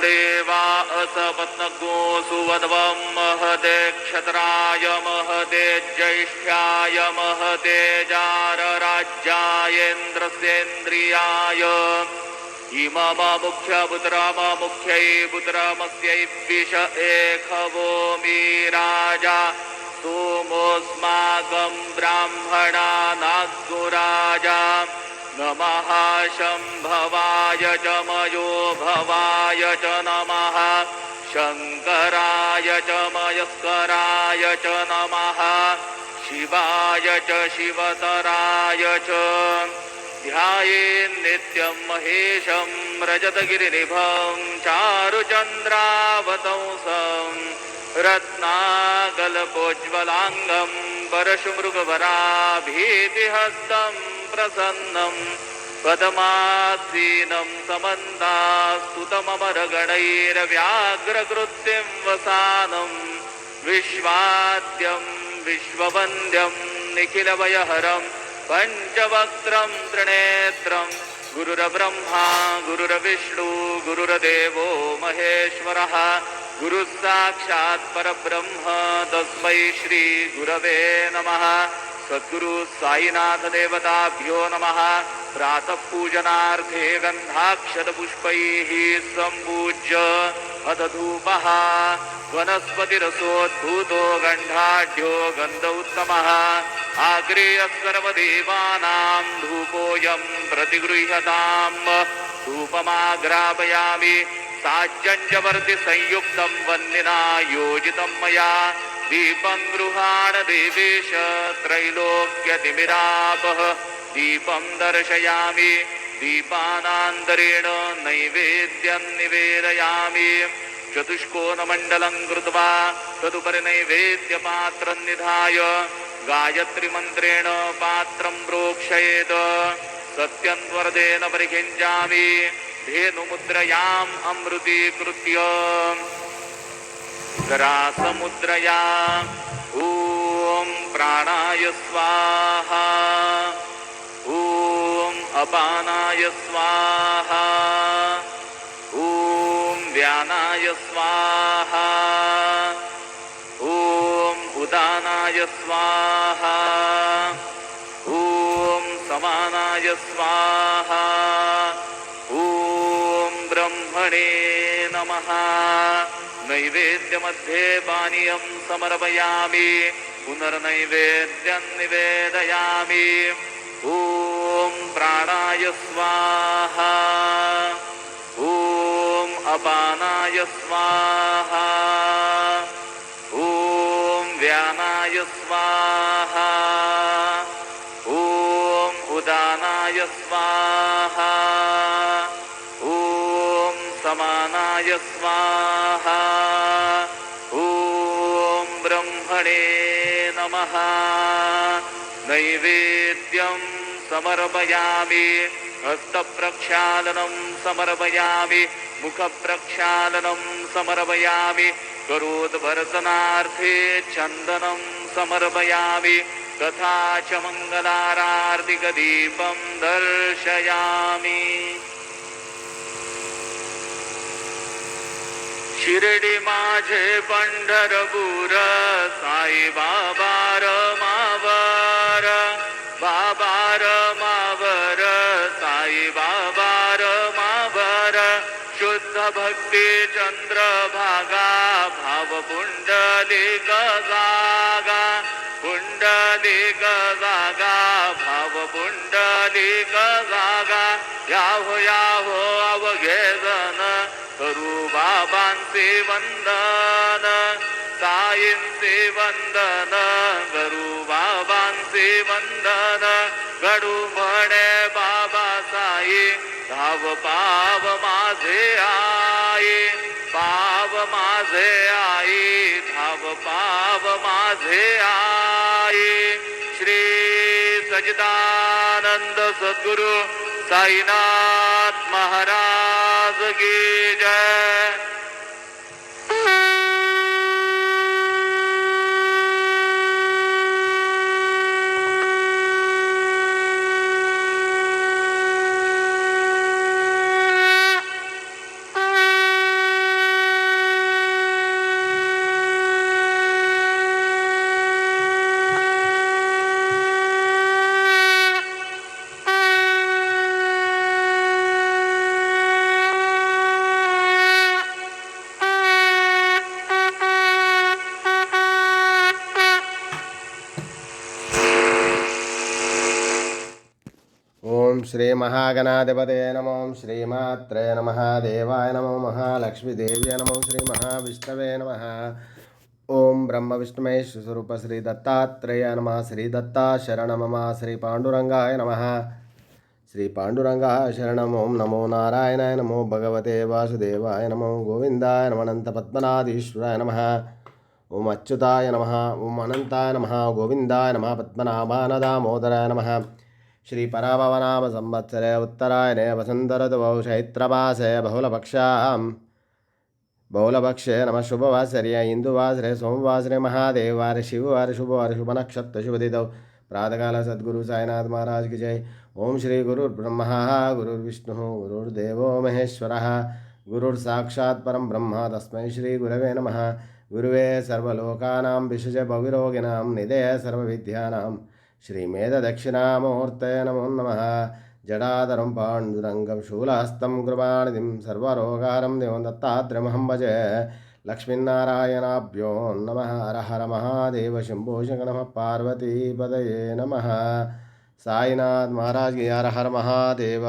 देवा असपत्नगो सुवध्वं महते क्षत्राय महते ज्येष्ठ्याय महते जारराज्यायेन्द्रस्येन्द्रियाय इममुख्यपुत्रममुख्यै पुत्रमस्यै विष एखवोमि राजा सोमोऽस्माकं ब्राह्मणानाग्गुराजा नमः शम्भवाय च मयो भवाय च नमः शङ्कराय च मयस्कराय च नमः शिवाय च शिवतराय च ध्यायेन्नित्यं महेशं रजतगिरिनिभं चारुचन्द्रावतंसं रत्नाकल्पोज्ज्वलाङ्गं परशुमृगवराभीतिहस्तं प्रसन्नं पद्मासीनं समन्तास्तुतममरगणैर्व्याघ्रकृत्यं वसानं विश्वाद्यं विश्ववन्द्यं निखिलभयहरं पञ्चवक्त्रं त्रिनेत्रं गुरुर्ब्रह्मा गुरुर्विष्णु गुरुर्देवो महेश्वरः गुरुः साक्षात् परब्रह्म तस्मै श्री गुरवे नमः। सद्गुरु साईनाथ देवताभ्यो नमः। प्रातः पूजनार्थे गन्धाक्षतपुष्पैः सम्पूज्य अथ धूपः वनस्पतिरसोद्भूतो गन्धाढ्यो गन्ध उत्तमः आग्रेयः सर्वदेवानां धूपोऽयं प्रतिगृह्यताम्। धूपमाग्रापयामि साज्जञ्जवर्तिसंयुक्तं वह्निना योजितं मया दीपं गृहाण देवेश त्रैलोक्यतिमिरापः दीपं दर्शयामि दीपानान्तरेण नैवेद्यं निवेदयामि। चतुष्कोणमण्डलं कृत्वा तदुपरि नैवेद्यपात्रं निधाय गायत्रीमन्त्रेण पात्रं प्रोक्षयेत्। सत्यन्वरदेन परिखिञ्चामि धेनुमुद्रयाम् अमृतीकृत्य ग्रासमुद्रया ॐ प्राणाय स्वाहा ॐ अपानाय स्वाहा ॐ व्यानाय स्वाहा ॐ उदानाय स्वाहा ॐ समानाय स्वाहा ॐ ब्रह्मणे नमः। नैवेद्यमध्ये पानीयं समर्पयामि पुनर्नैवेद्यं निवेदयामि। ॐ प्राणाय स्वाहा ॐ अपानाय स्वाहा ॐ व्यानाय स्वाहा ॐ उदानाय स्वाहा ॐ समानाय स्वाहा ॐ ब्रह्मणे नमः। नैवेद्यं समर्पयामि हस्तप्रक्षालनं समर्पयामि मुखप्रक्षालनं समर्पयामि करोद्वर्तनार्थे चन्दनं समर्पयामि तथा च मङ्गलारार्तिकदीपं दर्शयामि। शिर्डी माझे पंढरपूर साई बाबा रमावर बाबा रमावर साई बाबा रमावर शुद्ध भक्ती चंद्रभागा भाव पुंडलिक जागा पुंडलिक जागा भाव पुंडलिक जागा याहो याहो अवघे जन करू बाबांचे वंदन साईंचे वंदन करू बाबांचे वंदन घडू म्हणे बाबा साई धाव पाव माझे आई पाव माझे आई धाव पाव माझे आई। श्री सच्चिदानंद सद्गुरु साईनाथ महाराज की जय। श्री महागणाधिपते नमो श्रीमात्रे नमः देवाय नमो महालक्ष्मीदेव्यै नमो श्री महाविष्णवे नमः ओम ब्रह्म विष्णुमहेश स्वरूप श्री दत्तात्रेय नमः श्री दत्ता शरण मम श्री पांडुरंगाय नमः श्री पांडुरंगाय शरणम ओम नमो नारायणाय नमो भगवते वासुदेवाय नमो गोविंदाय नमः अनंत पद्मनाधीश्वराय नमः ओम अच्युताय नमः ओम अनंताय नमः गोविंदाय नमः पद्मनाभाय दामोदराय नमः श्री पराभवनाम संवत्सरे उत्तरायणे वसन्तऋतवौ चैत्रमासे बहुलपक्षे नमः शुभवासरे इंदुवासरे सोमवासरे महादेववारे शिववारे शुभवारे शुभनक्षत्र शुभदितौ प्रातःकाल सद्गुरु साईनाथ महाराज की जय। ओम श्री गुरुर्ब्रह्मा गुरुर्विष्णुः गुरुर्देवो महेश्वरः गुरुर्साक्षात् परं ब्रह्म तस्मै श्री गुरवे नमः। गुरुवे सर्वलोकानां विशज भविरोगिणां निधये सर्वविद्यानां श्रीमेधदक्षिणामूर्तये नमो नमः। जडाधरं पाण्डुरङ्गं शूलहस्तं कृपानिधिं सर्वरोगारं देवं दत्तात्रेयमहं भजे। लक्ष्मीनारायणाभ्यो नमः। हर हर महादेव शम्भो शंकर नमः पार्वतीपतये नमः। साईनाथ महाराज की हर हर महादेव।